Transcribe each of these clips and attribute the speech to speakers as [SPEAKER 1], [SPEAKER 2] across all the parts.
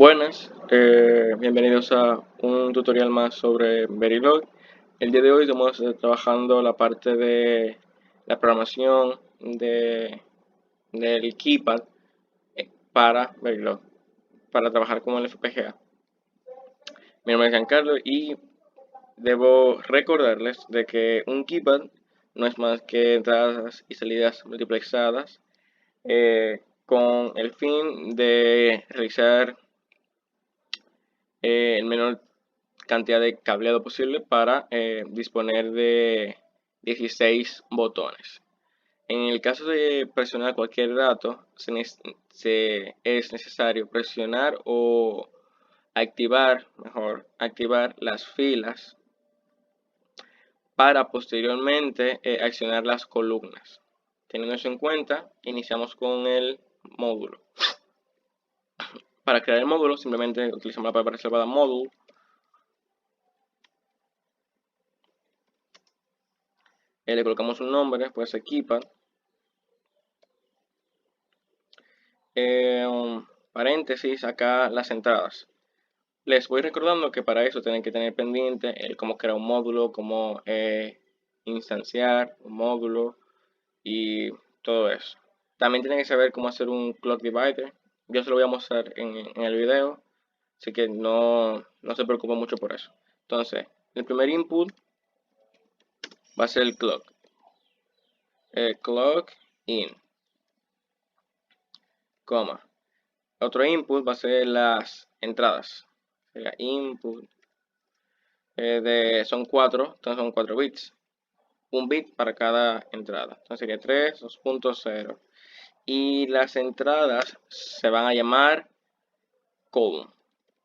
[SPEAKER 1] Buenas, bienvenidos a un tutorial más sobre Verilog. El día de hoy estamos trabajando la parte de la programación del keypad para Verilog, para trabajar con el FPGA. Mi nombre es Giancarlo y debo recordarles de que un keypad no es más que entradas y salidas multiplexadas con el fin de realizar el menor cantidad de cableado posible para disponer de 16 botones. En el caso de presionar cualquier dato, es necesario presionar o activar las filas para posteriormente accionar las columnas. Teniendo eso en cuenta, iniciamos con el módulo. Para crear el módulo, simplemente utilizamos la palabra reservada módulo. Le colocamos un nombre, puede ser keypad. Paréntesis, acá las entradas. Les voy recordando que para eso tienen que tener pendiente el cómo crear un módulo, cómo instanciar un módulo y todo eso. También tienen que saber cómo hacer un clock divider. Yo se lo voy a mostrar en el video, así que no se preocupen mucho por eso. Entonces, el primer input va a ser el clock. Clock in, coma. Otro input va a ser las entradas. Sería input. Son 4, entonces son 4 bits. Un bit para cada entrada. Entonces sería 3, 2.0. Y las entradas se van a llamar column,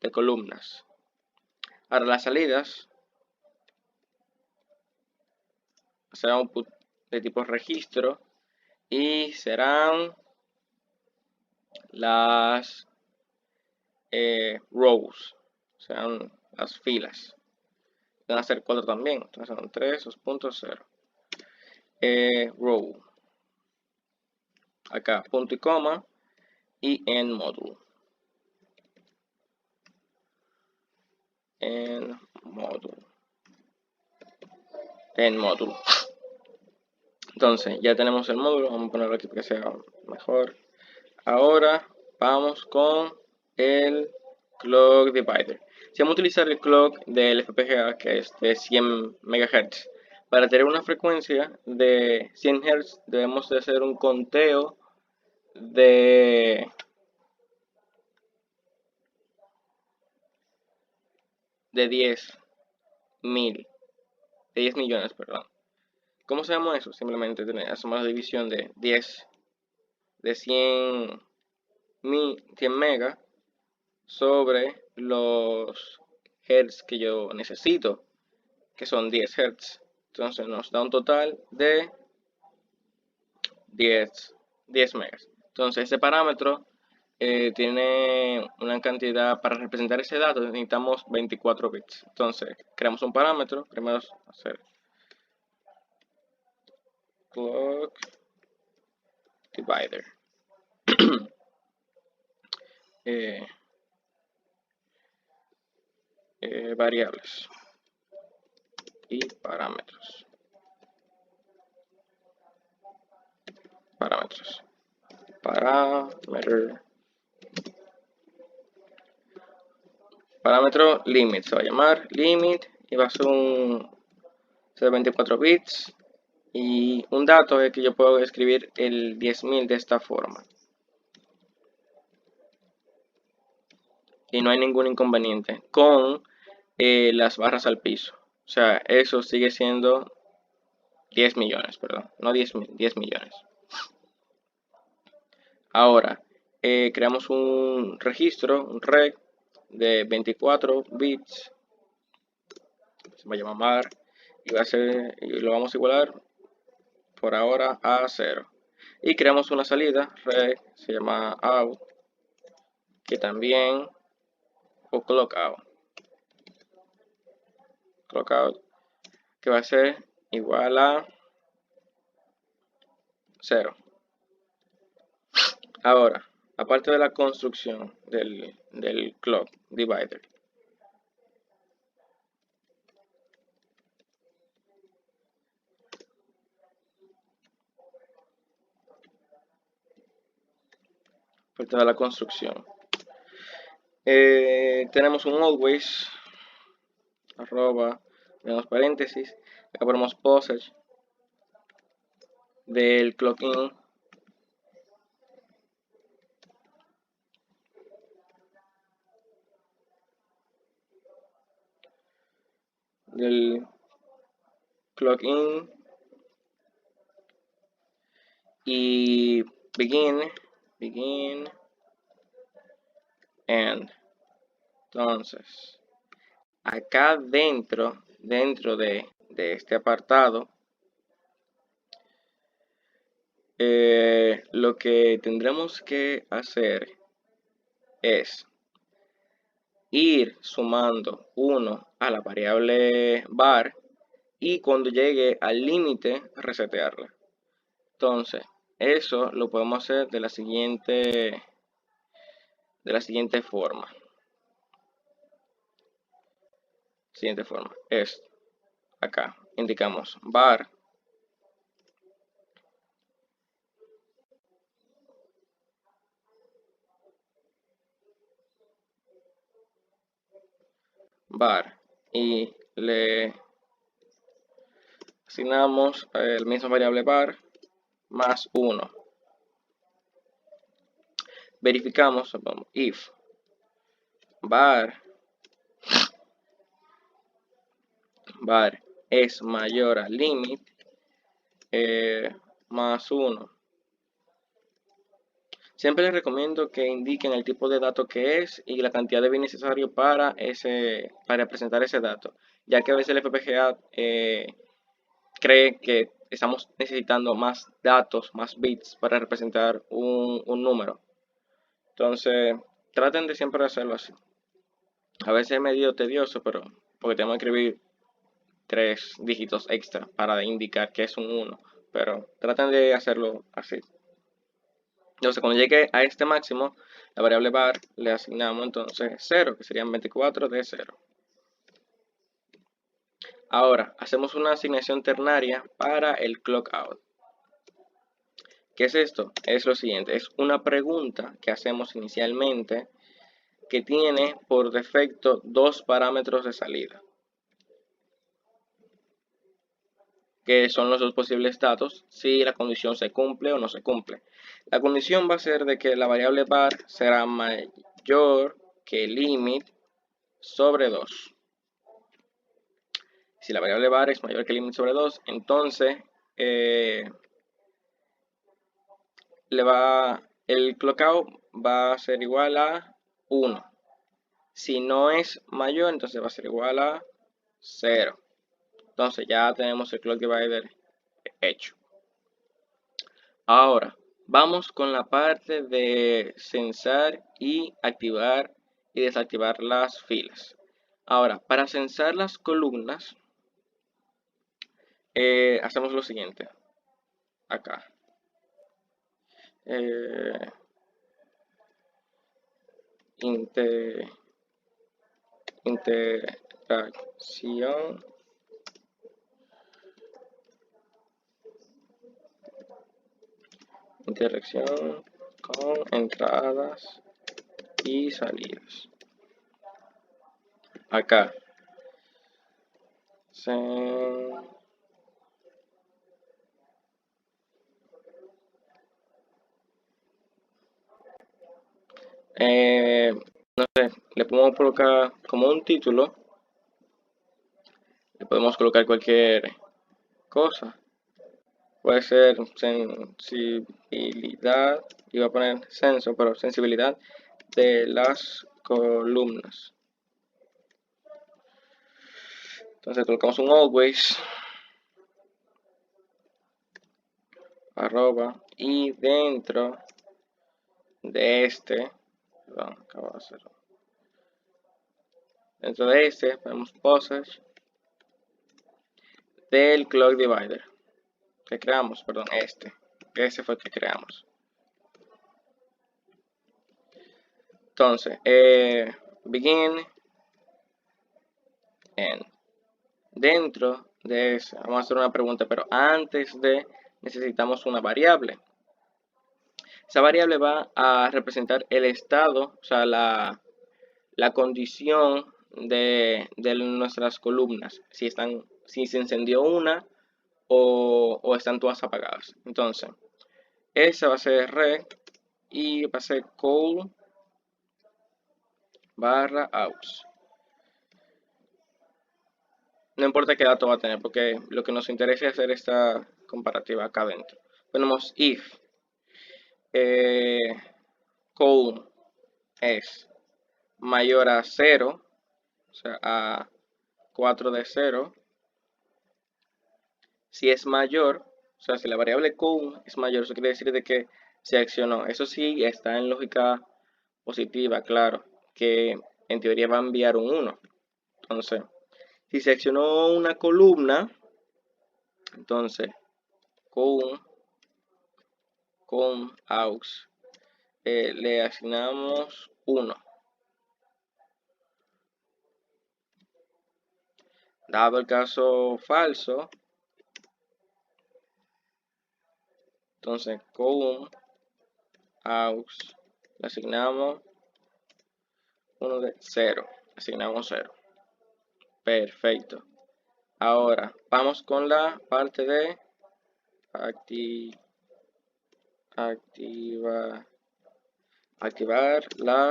[SPEAKER 1] de columnas. Ahora las salidas serán output de tipo registro y serán las rows, serán las filas. Van a ser 4 también, entonces son 3, 2.0. Row. Acá punto y coma y en módulo. En módulo. Entonces ya tenemos el módulo, vamos a ponerlo aquí para que sea mejor. Ahora vamos con el clock divider. Si vamos a utilizar el clock del FPGA, que es de 100 MHz, para tener una frecuencia de 100 Hz debemos de hacer un conteo de 10 millones, perdón. ¿Cómo sabemos eso? Simplemente hacemos la división de 10 de 100 megas sobre los hertz que yo necesito, que son 10 hertz. Entonces nos da un total de 10 megas. Entonces ese parámetro tiene una cantidad, para representar ese dato necesitamos 24 bits. Entonces creamos un parámetro, primero hacer clock divider. Variables y parámetros. Parámetro limit, se va a llamar limit y va a ser de 24 bits. Y un dato es que yo puedo escribir el 10.000 de esta forma. Y no hay ningún inconveniente con las barras al piso. O sea, eso sigue siendo 10 millones, perdón. No 10.000, 10 millones. Ahora, creamos un registro, un reg de 24 bits. Se va a llamar y lo vamos a igualar por ahora a 0. Y creamos una salida, reg, se llama out, que también, o clock out, que va a ser igual a 0. Ahora, aparte de la construcción del clock divider. Aparte de la construcción. Tenemos un always, arroba, tenemos paréntesis, acá ponemos postage del clock in, del clock in y begin end. Entonces, acá dentro de este apartado, lo que tendremos que hacer es ir sumando 1 a la variable var y cuando llegue al límite resetearla. Entonces, eso lo podemos hacer de la siguiente forma. Es acá indicamos var y le asignamos el mismo variable var más 1. Verificamos, if var es mayor al limit más 1. Siempre les recomiendo que indiquen el tipo de dato que es y la cantidad de bits necesario para representar ese dato, ya que a veces el FPGA cree que estamos necesitando más datos, más bits para representar un número. Entonces, traten de siempre hacerlo así. A veces es medio tedioso, pero porque tenemos que escribir 3 dígitos extra para indicar que es un 1, pero traten de hacerlo así. Entonces, cuando llegue a este máximo, la variable var le asignamos entonces 0, que serían 24 de 0. Ahora, hacemos una asignación ternaria para el clock out. ¿Qué es esto? Es lo siguiente, es una pregunta que hacemos inicialmente que tiene por defecto 2 parámetros de salida, que son los dos posibles datos si la condición se cumple o no se cumple. La condición va a ser de que la variable var será mayor que limit sobre 2. Si la variable var es mayor que limit sobre 2, entonces el clockout va a ser igual a 1. Si no es mayor, entonces va a ser igual a 0. Entonces ya tenemos el clock divider hecho. Ahora, vamos con la parte de censar y activar y desactivar las filas. Ahora, para censar las columnas, hacemos lo siguiente. Acá. Interacción con entradas y salidas. Acá no sé, le podemos colocar como un título, le podemos colocar cualquier cosa. Puede ser sensibilidad, iba a poner censo, pero sensibilidad de las columnas. Entonces colocamos un always, arroba, y dentro de este, ponemos postage del clock divider que creamos, ese fue el que creamos. Entonces, begin, end. Dentro de eso, vamos a hacer una pregunta, pero antes de necesitamos una variable. Esa variable va a representar el estado, o sea, la condición de nuestras columnas, si se encendió una o están todas apagadas. Entonces, esa va a ser red y va a ser call barra outs. No importa qué dato va a tener, porque lo que nos interesa es hacer esta comparativa acá adentro. Ponemos if call es mayor a 0, o sea, a 4 de 0. Si es mayor, o sea, si la variable call es mayor, eso quiere decir de que se accionó. Eso sí está en lógica positiva, claro, que en teoría va a enviar un 1. Entonces, si se accionó una columna, entonces con aux le asignamos 1. Dado el caso falso, entonces con aux le asignamos 1 de 0. Asignamos 0. Perfecto. Ahora vamos con la parte de activar las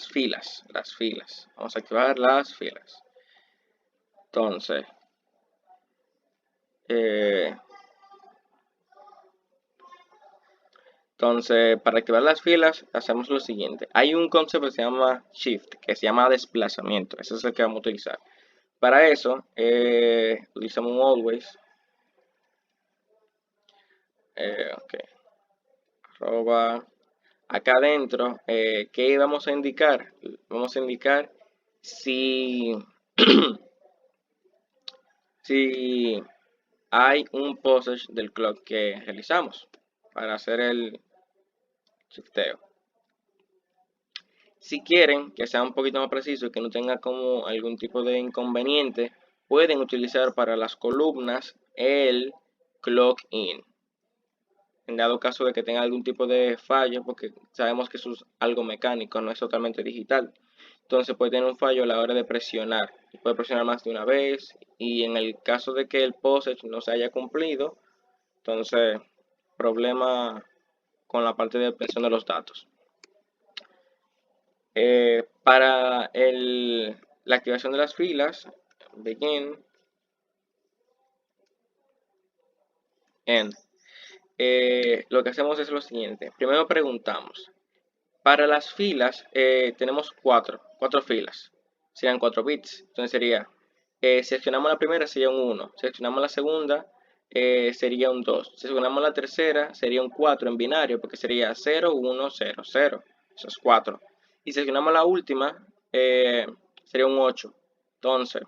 [SPEAKER 1] filas. Vamos a activar las filas. Entonces, para activar las filas, hacemos lo siguiente. Hay un concepto que se llama shift, que se llama desplazamiento. Ese es el que vamos a utilizar. Para eso, utilizamos un always. Acá adentro, ¿qué vamos a indicar? Vamos a indicar si, si hay un postage del clock que realizamos para hacer el shifteo. Si quieren que sea un poquito más preciso y que no tenga como algún tipo de inconveniente, pueden utilizar para las columnas el clock in. En dado caso de que tenga algún tipo de fallo, porque sabemos que eso es algo mecánico, no es totalmente digital. Entonces puede tener un fallo a la hora de presionar. Puede presionar más de una vez y en el caso de que el postage no se haya cumplido, entonces problema con la parte de obtención de los datos. Para la activación de las filas, begin, end. Lo que hacemos es lo siguiente. Primero preguntamos. Para las filas tenemos cuatro filas. Serían 4 bits. Entonces sería, si accionamos la primera sería un 1. Si accionamos la segunda sería un 2. Si accionamos la tercera sería un 4 en binario porque sería 0, 1, 0, 0. Eso es 4. Y si accionamos la última sería un 8. Entonces,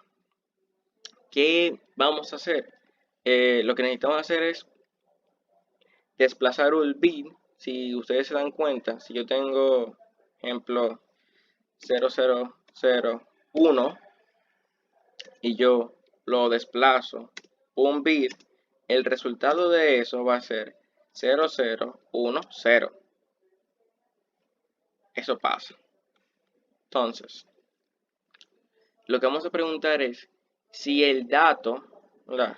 [SPEAKER 1] ¿qué vamos a hacer? Lo que necesitamos hacer es desplazar un bit. Si ustedes se dan cuenta, si yo tengo, ejemplo, 0001 y yo lo desplazo un bit, el resultado de eso va a ser 0010. Eso pasa. Entonces, lo que vamos a preguntar es si el dato, ¿verdad?,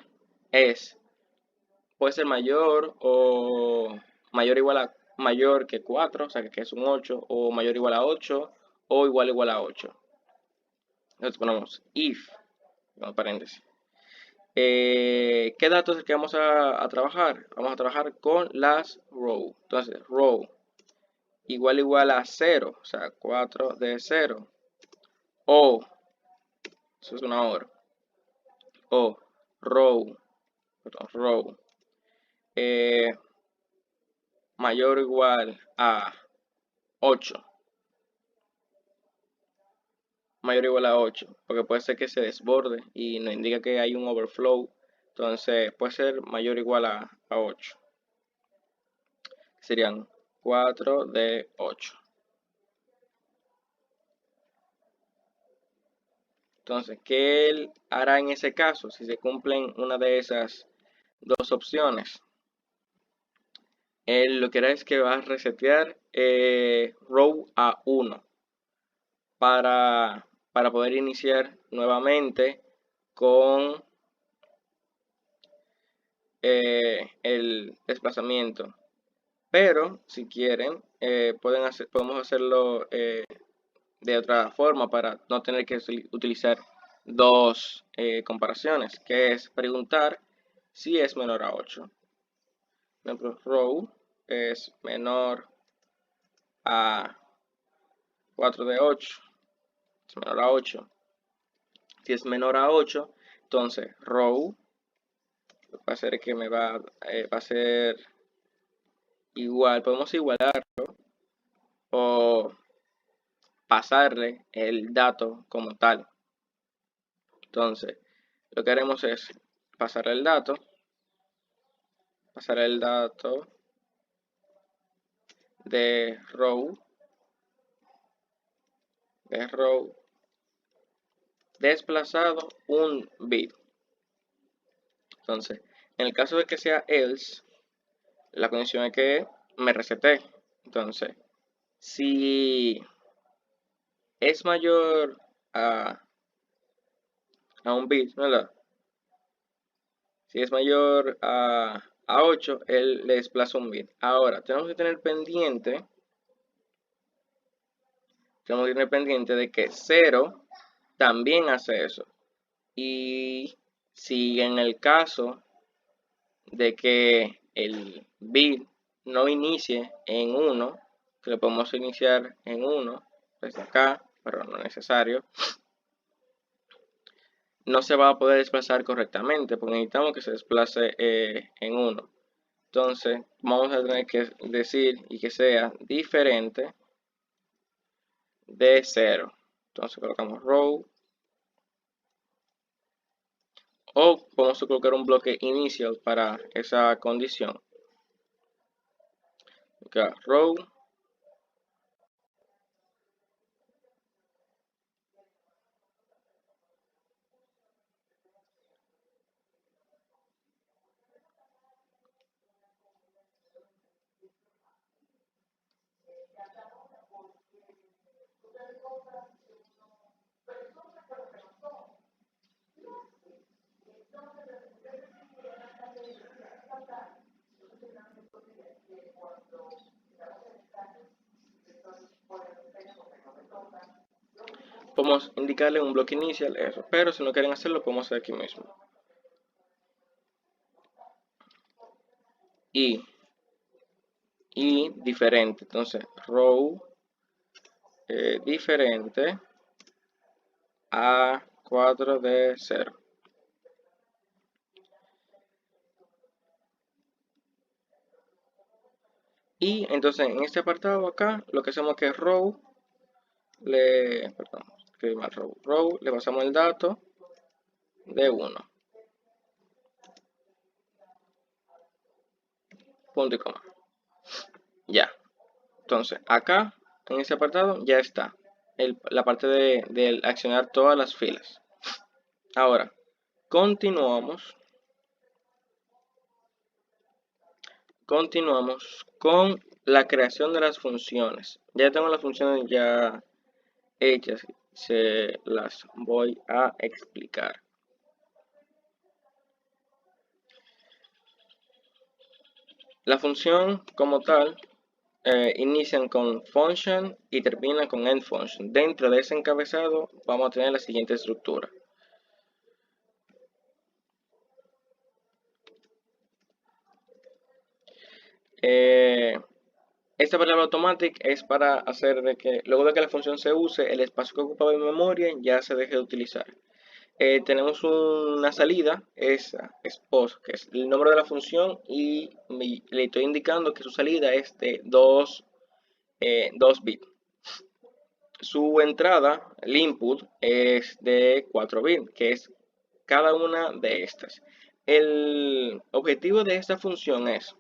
[SPEAKER 1] puede ser mayor o mayor que 4, o sea que es un 8, o mayor o igual a 8, o igual a 8. Entonces ponemos if, paréntesis. ¿Qué datos es que vamos a trabajar? Vamos a trabajar con las row. Entonces, row igual a 0, o sea, 4 de 0. O, eso es una hora. O, row, mayor o igual a 8. Mayor o igual a 8, porque puede ser que se desborde y nos indica que hay un overflow. Entonces, puede ser mayor o igual a 8. serían 4 de 8. Entonces, ¿qué él hará en ese caso si se cumplen una de esas dos opciones? Él lo que hará es que va a resetear row a 1 para poder iniciar nuevamente con el desplazamiento. Pero si quieren, podemos hacerlo de otra forma para no tener que utilizar dos comparaciones, que es preguntar si es menor a 8. Por ejemplo, row es menor a 4 de 8, es menor a 8. Si es menor a 8, entonces row va a ser que va a ser igual, podemos igualarlo o pasarle el dato como tal. Entonces, lo que haremos es pasar el dato de row desplazado un bit. Entonces, en el caso de que sea else, la condición es que me resete. Entonces, si es mayor a un bit, ¿verdad? Si es mayor a 8, él le desplaza un bit. Ahora, tenemos que tener pendiente de que 0 también hace eso. Y si en el caso de que el bit no inicie en 1, que lo podemos iniciar en 1 desde acá, pero no es necesario, no se va a poder desplazar correctamente porque necesitamos que se desplace en 1. Entonces vamos a tener que decir y que sea diferente de 0. Entonces colocamos row o podemos colocar un bloque inicial para esa condición. Acá, row podemos indicarle un bloque inicial eso, pero si no quieren hacerlo podemos hacer aquí mismo. Y diferente, entonces row diferente a 4 de 0. Y entonces en este apartado acá lo que hacemos es que row row le pasamos el dato de 1. Punto y coma. Ya. Entonces acá en este apartado ya está la parte de accionar todas las filas. Ahora continuamos con la creación de las funciones. Ya tengo las funciones ya hechas, se las voy a explicar. La función como tal inician con function y terminan con end function. Dentro de ese encabezado vamos a tener la siguiente estructura. Esta palabra automatic es para hacer de que luego de que la función se use, el espacio que ocupaba en memoria ya se deje de utilizar. Tenemos una salida, esa es post, que es el nombre de la función, y le estoy indicando que su salida es de 2 bits. Su entrada, el input, es de 4 bits, que es cada una de estas. El objetivo de esta función es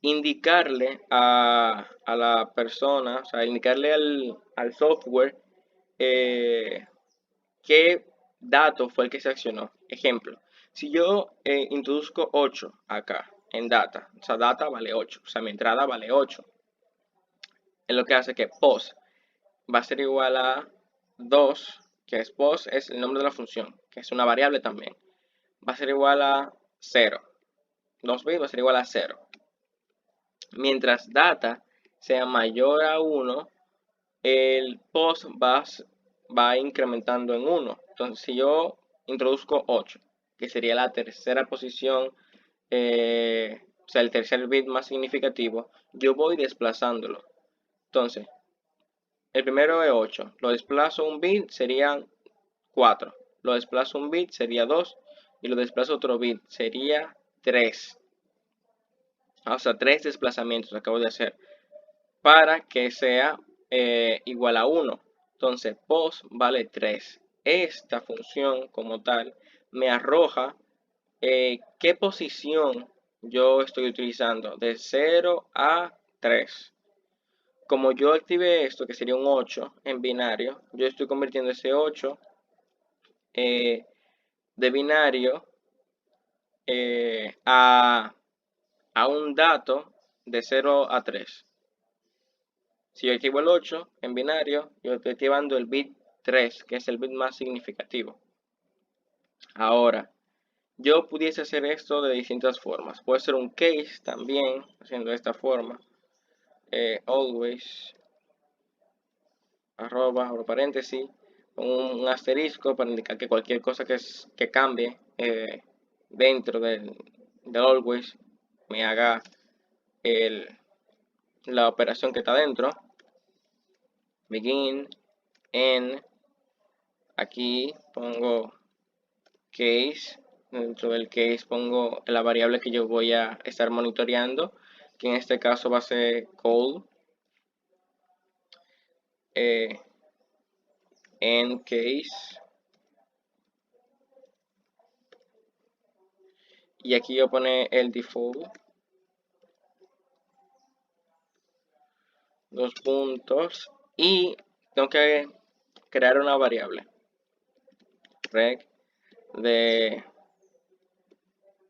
[SPEAKER 1] indicarle a la persona, o sea, indicarle al software qué dato fue el que se accionó. Ejemplo, si yo introduzco 8 acá en data, o sea, data vale 8, o sea, mi entrada vale 8, es lo que hace que post va a ser igual a 2, que es post, es el nombre de la función, que es una variable también, va a ser igual a 0. 2 bits va a ser igual a 0. Mientras data sea mayor a 1, el post va incrementando en 1. Entonces, si yo introduzco 8, que sería la tercera posición, o sea, el tercer bit más significativo, yo voy desplazándolo. Entonces, el primero es 8, lo desplazo un bit, serían 4. Lo desplazo un bit, sería 2. Y lo desplazo otro bit, sería 3. O sea, 3 desplazamientos acabo de hacer para que sea igual a 1. Entonces, post vale 3. Esta función como tal me arroja qué posición yo estoy utilizando de 0 a 3. Como yo activé esto, que sería un 8 en binario, yo estoy convirtiendo ese 8 de binario a un dato de 0 a 3. Si yo activo el 8 en binario, yo estoy activando el bit 3, que es el bit más significativo. Ahora, yo pudiese hacer esto de distintas formas. Puede ser un case también, haciendo de esta forma. Always, arroba, abro paréntesis, un asterisco para indicar que cualquier cosa que cambie dentro del always me haga la operación que está dentro. Begin, end, aquí pongo case, dentro del case pongo la variable que yo voy a estar monitoreando, que en este caso va a ser call, end case, y aquí yo pone el default, 2 puntos, y tengo que crear una variable reg de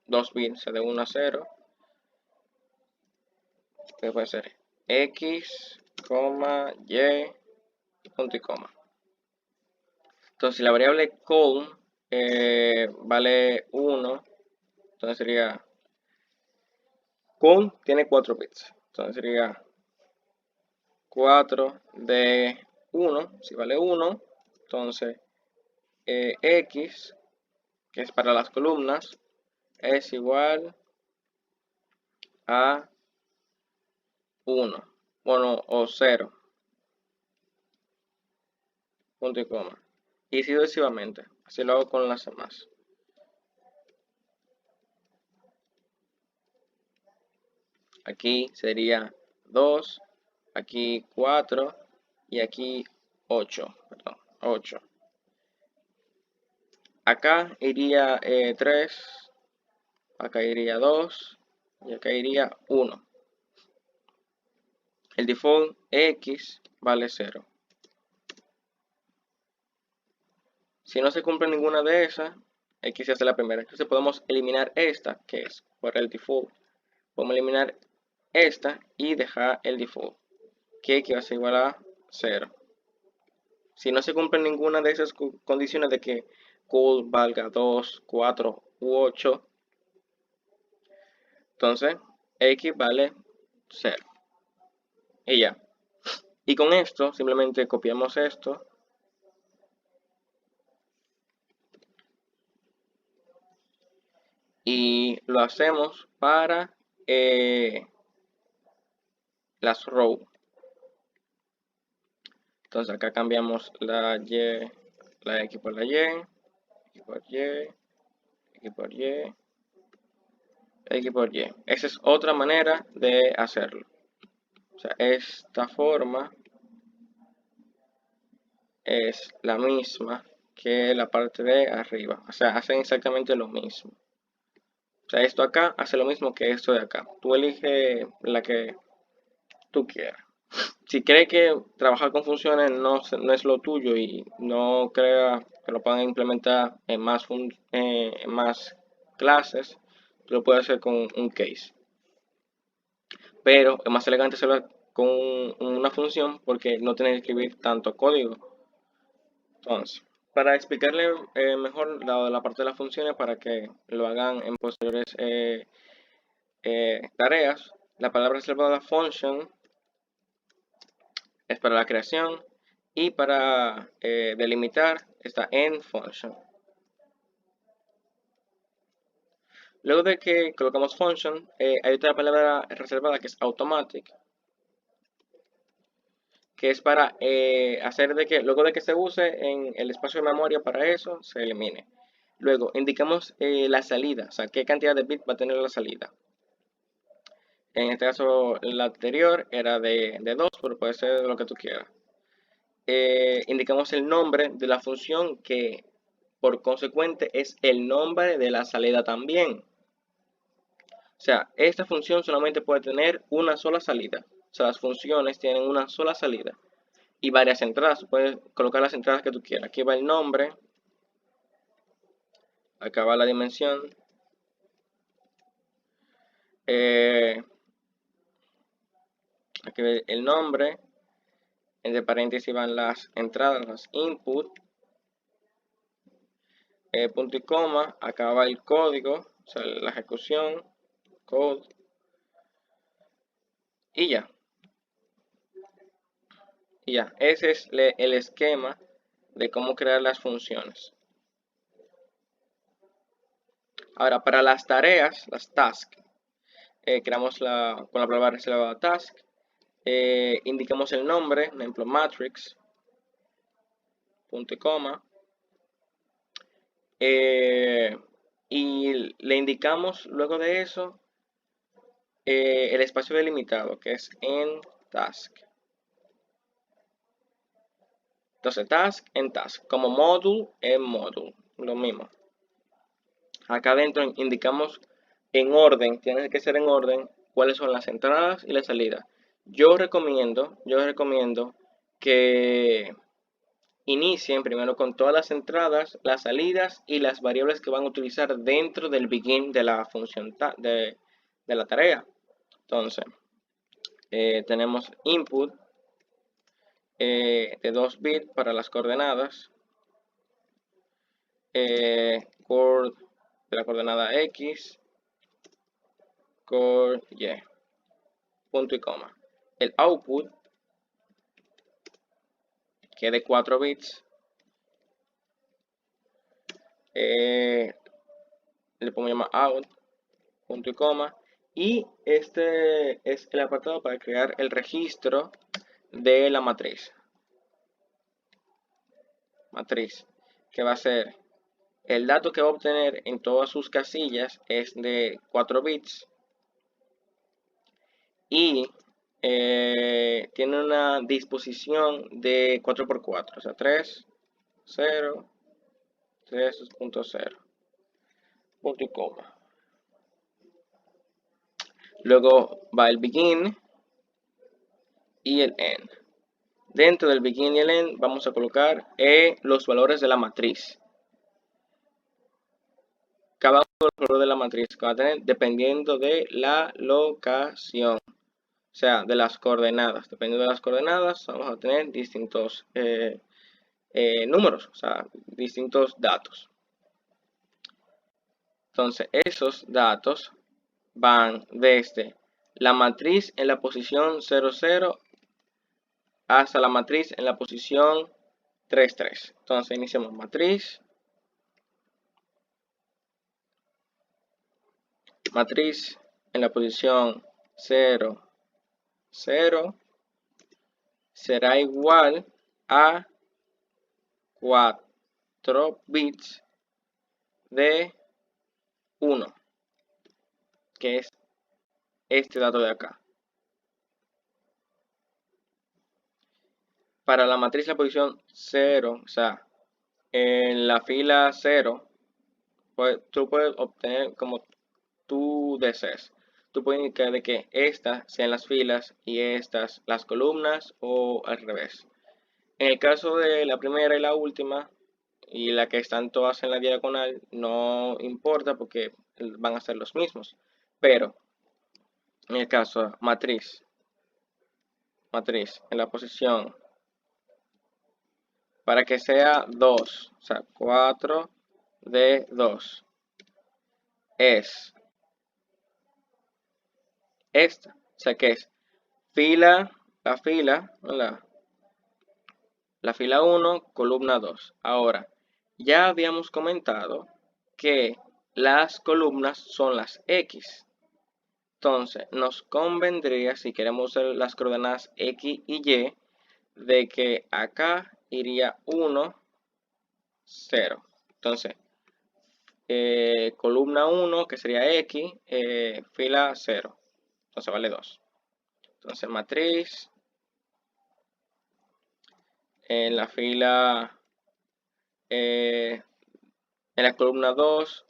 [SPEAKER 1] 2 bits, de 1 a 0, que puede ser x, y, punto y coma. Entonces, la variable call vale 1, entonces sería call tiene 4 bits, entonces sería 4 de 1, si vale 1, entonces x, que es para las columnas, es igual a 1, bueno, o 0, punto y coma, y así sucesivamente. Así lo hago con las demás. Aquí sería 2, aquí 4 y aquí 8, perdón, 8. Acá iría 3, acá iría 2 y acá iría 1. El default x vale 0. Si no se cumple ninguna de esas, x se hace la primera. Entonces podemos eliminar esta, que es por el default. Podemos eliminar esta y dejar el default, que x va a ser igual a 0. Si no se cumplen ninguna de esas condiciones de que call valga 2, 4 u 8, entonces x vale 0. Y ya. Y con esto simplemente copiamos esto y lo hacemos para las rows. Entonces acá cambiamos la x por la y, x por y, x por y, x por y. Esa es otra manera de hacerlo. O sea, esta forma es la misma que la parte de arriba. O sea, hacen exactamente lo mismo. O sea, esto acá hace lo mismo que esto de acá. Tú eliges la que tú quieras. Si crees que trabajar con funciones no es lo tuyo y no creas que lo puedan implementar en más clases, tú lo puedes hacer con un case. Pero es más elegante hacerlo con una función porque no tienes que escribir tanto código. Entonces, para explicarle mejor la parte de las funciones para que lo hagan en posteriores tareas, la palabra reservada function es para la creación y para delimitar está end function. Luego de que colocamos function, hay otra palabra reservada que es automatic, que es para hacer de que luego de que se use en el espacio de memoria para eso, se elimine. Luego indicamos la salida, o sea, qué cantidad de bits va a tener la salida. En este caso, la anterior era de 2, pero puede ser lo que tú quieras. Indicamos el nombre de la función que por consecuente es el nombre de la salida también. O sea, esta función solamente puede tener una sola salida. O sea, las funciones tienen una sola salida y varias entradas. Puedes colocar las entradas que tú quieras. Aquí va el nombre. Acá va la dimensión. Aquí va el nombre. Entre paréntesis van las entradas, las input. Punto y coma. Acá va el código. O sea, la ejecución. Code. Y ya. Y ya. Ese es el esquema de cómo crear las funciones. Ahora, para las tareas, las tasks, creamos con la palabra reservada task, indicamos el nombre, por ejemplo, matrix, punto y coma, y le indicamos luego de eso el espacio delimitado, que es en task. Entonces, task en task, como module en module, lo mismo. Acá adentro indicamos en orden, tiene que ser en orden, cuáles son las entradas y las salidas. Yo recomiendo que inicien primero con todas las entradas, las salidas y las variables que van a utilizar dentro del begin de la función de la tarea. Entonces, tenemos input de 2 bits para las coordenadas, core de la coordenada X, core Y, punto y coma. El output, que es de 4 bits, le podemos llamar out, punto y coma. Y este es el apartado para crear el registro de la matriz. Matriz, que va a ser el dato que va a obtener en todas sus casillas es de 4 bits. Y tiene una disposición de 4x4, o sea, 3, 0, 3.0, punto y coma. Luego va el begin y el end. Dentro del begin y el end vamos a colocar los valores de la matriz. Cada uno de los valores de la matriz que va a tener dependiendo de la locación. O sea, de las coordenadas. Dependiendo de las coordenadas vamos a tener distintos números, o sea, distintos datos. Entonces, esos datos van desde la matriz en la posición 00 hasta la matriz en la posición 33. Entonces, iniciamos matriz en la posición 0, 0 será igual a 4 bits de 1, que es este dato de acá. Para la matriz la posición 0, o sea, en la fila 0, pues, tú puedes obtener como tú desees. Tú puedes indicar de que estas sean las filas y estas las columnas o al revés. En el caso de la primera y la última y la que están todas en la diagonal, no importa porque van a ser los mismos. Pero en el caso matriz, en la posición, para que sea 2, o sea, 4 de 2, es esta, o sea que es la fila 1, columna 2. Ahora, ya habíamos comentado que las columnas son las X. Entonces, nos convendría, si queremos usar las coordenadas X y Y, de que acá iría 1, 0. Entonces, columna 1, que sería X, fila 0. Entonces vale 2. Entonces, matriz, en la fila, en la columna 2,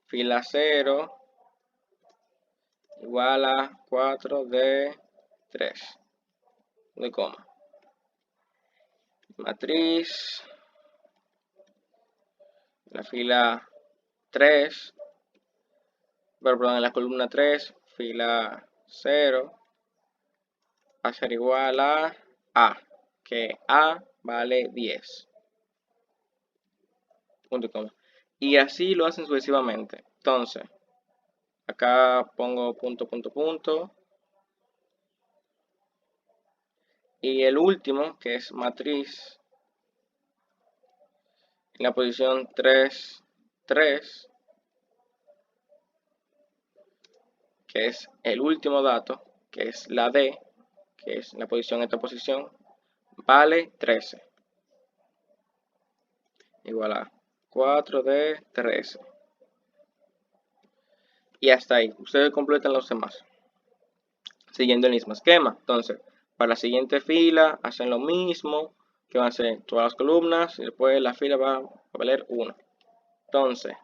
[SPEAKER 1] fila 0, igual a 4 de 3. De coma. Matriz, la fila 3, perdón, en la columna 3, fila 0, va a ser igual a, que A vale 10. Punto y coma. Y así lo hacen sucesivamente. Entonces, acá pongo punto, punto, punto. Y el último, que es matriz, en la posición 3, 3, que es el último dato, que es la D, que es la posición en esta posición, vale 13. Igual a 4 de 13. Y hasta ahí. Ustedes completan los demás, siguiendo el mismo esquema. Entonces, para la siguiente fila, hacen lo mismo, que van a ser todas las columnas, y después la fila va a valer 1. Entonces,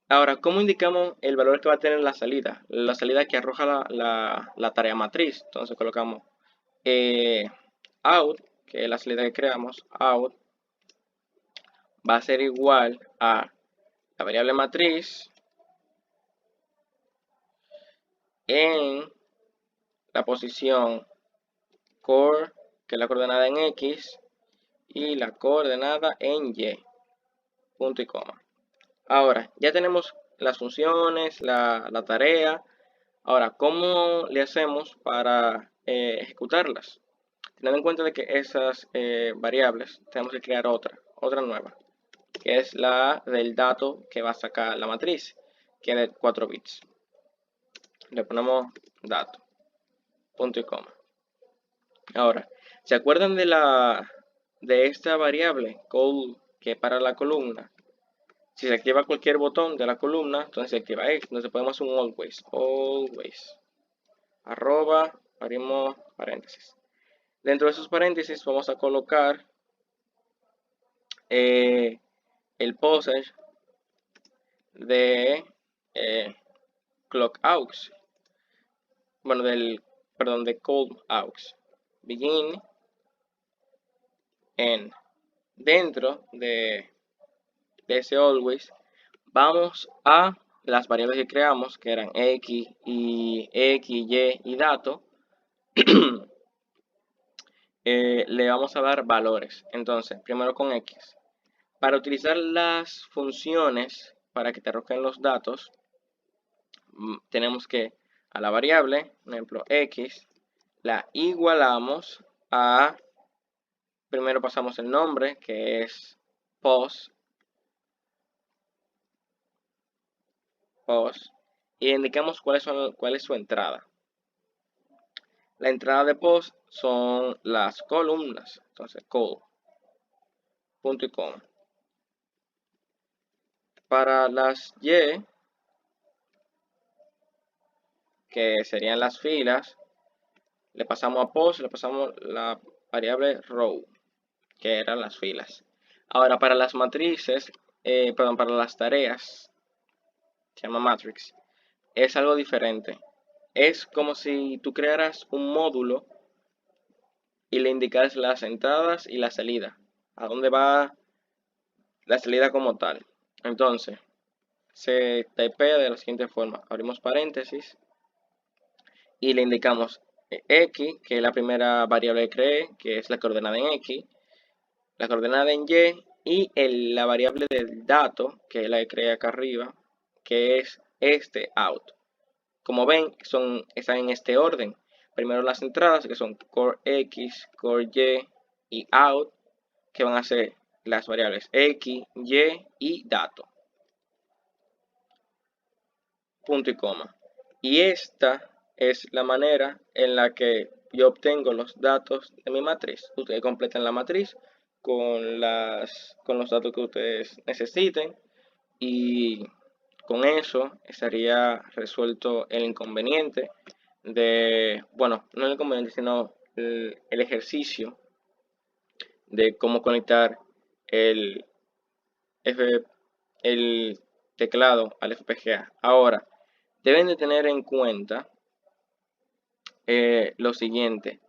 [SPEAKER 1] ahora, ¿cómo indicamos el valor que va a tener la salida? La salida que arroja la tarea matriz. Entonces, colocamos out, que es la salida que creamos, out, va a ser igual a la variable matriz en la posición core, que es la coordenada en X, y la coordenada en Y, punto y coma. Ahora, ya tenemos las funciones, la tarea. Ahora, ¿cómo le hacemos para ejecutarlas? Teniendo en cuenta de que esas variables, tenemos que crear otra nueva, que es la del dato que va a sacar la matriz, que es de 4 bits. Le ponemos dato, punto y coma. Ahora, ¿se acuerdan de esta variable call que para la columna? Si se activa cualquier botón de la columna, entonces se activa esto. Entonces podemos hacer un always, arroba, abrimos paréntesis. Dentro de esos paréntesis vamos a colocar el postage de clock aux. Bueno, de call aux. Begin en. Dentro de ese always vamos a las variables que creamos, que eran X, Y y dato. Le vamos a dar valores. Entonces, primero con X. Para utilizar las funciones para que te arrojen los datos, tenemos que a la variable, por ejemplo, X, la igualamos a, primero pasamos el nombre, que es post, y indicamos cuál es su entrada. La entrada de post son las columnas, entonces col, punto y coma. Para las Y, que serían las filas, le pasamos a post, le pasamos la variable row, que eran las filas. Ahora, para las matrices, para las tareas, se llama matrix, es algo diferente. Es como si tú crearas un módulo y le indicaras las entradas y la salida, a dónde va la salida como tal. Entonces, se typea de la siguiente forma. Abrimos paréntesis y le indicamos x, que es la primera variable que creé, que es la coordenada en x, la coordenada en y la variable del dato, que es la que creé acá arriba, que es este out. Como ven, están en este orden. Primero las entradas, que son core x, core y out, que van a ser las variables x, y dato. Punto y coma. Y esta es la manera en la que yo obtengo los datos de mi matriz. Ustedes completan la matriz con los datos que ustedes necesiten y con eso estaría resuelto el inconveniente bueno, no el inconveniente, sino el ejercicio de cómo conectar el, el teclado al FPGA. Ahora, deben de tener en cuenta lo siguiente,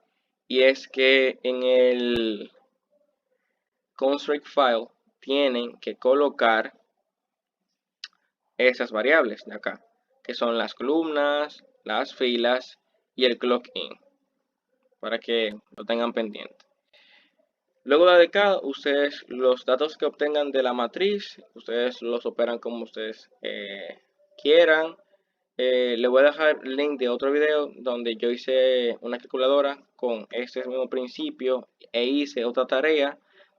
[SPEAKER 1] y es que en el construct file tienen que colocar esas variables de acá, que son las columnas, las filas y el clock in, para que lo tengan pendiente. Luego de acá, ustedes los datos que obtengan de la matriz, ustedes los operan como ustedes quieran. Le voy a dejar el link de otro video donde yo hice una calculadora con este mismo principio e hice otra tarea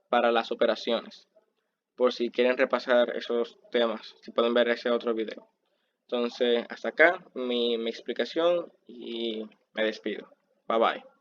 [SPEAKER 1] para las operaciones. Por si quieren repasar esos temas, si pueden ver ese otro video. Entonces, hasta acá mi explicación y me despido. Bye bye.